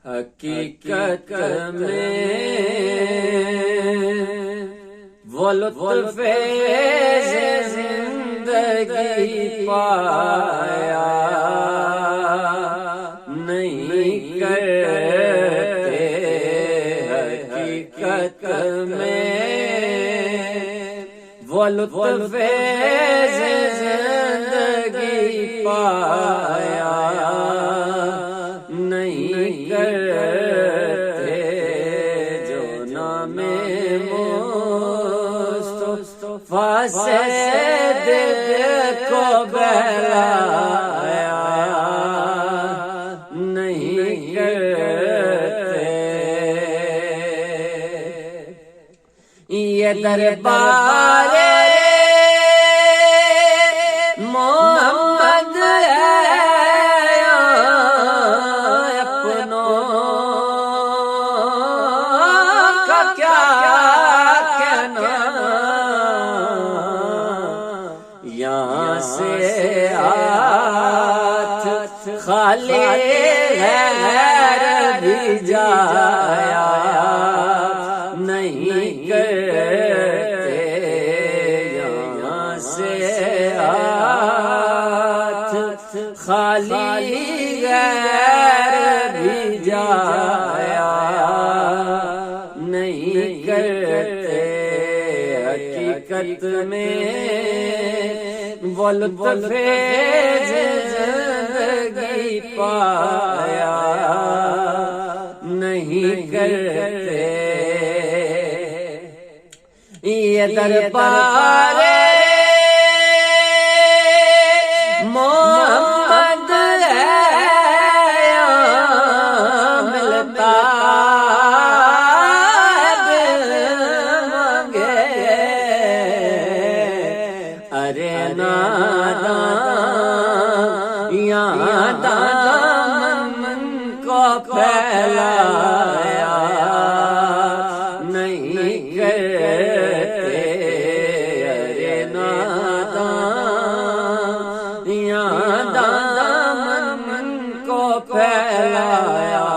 حقیقت میں وہ لطف زندگی پایا نہیں کرتے، حقیقت میں وہ لطف زندگی پایا نہیں کرتے، جو نام مصطفیٰ سے دل کو بہلایا نہیں کرتے۔ یہ دربار محمد یہاں سے ہاتھ خالی غیر بھی جایا نہیں کرتے، یہاں سے ہاتھ خالی غیر بھی جایا نہیں کرتے، حقیقت میں وہ لطف زندگی پایا نہیں کرتے۔ یہ دربار محمد ملتا ارے نادان یہاں دامن کو پھیلایا نہیں کرتے، ارے نادان یہاں دامن کو پھیلایا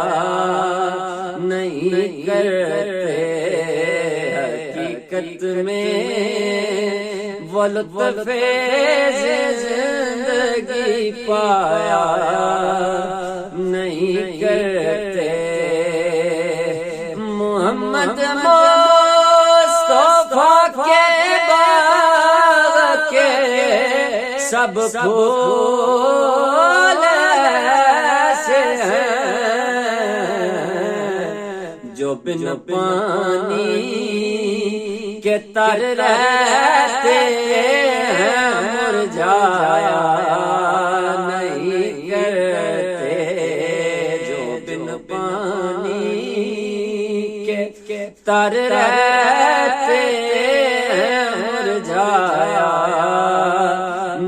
نہیں کرتے، حقیقت میں وہ لطف زندگی پایا نہیں کرتے۔ محمد مصطفیٰ کے باغ کے سب پھول ایسے ہیں جو بن پانی کے تر رہتے ہیں، مرجھایا نہیں کرتے، جو بن پانی کے تر رہتے ہیں، مرجھایا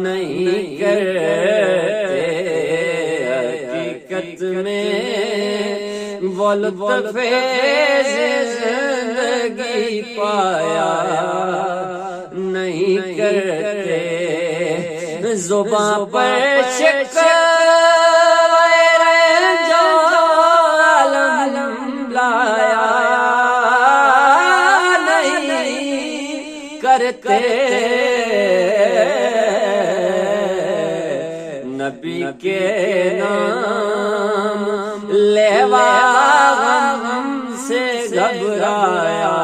نہیں کرتے، حقیقت میں وہ لطف زندگی پایا نہیں کرتے، زباں پر شکوے جو عالم لایا نہیں کرتے، نبی کے نام لیوا غم سے گھبرایا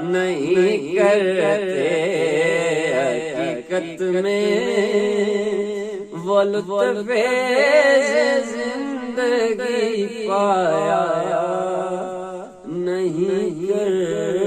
نہیں کرتے، حقیقت میں وہ لطف زندگی پایا نہیں کرتے۔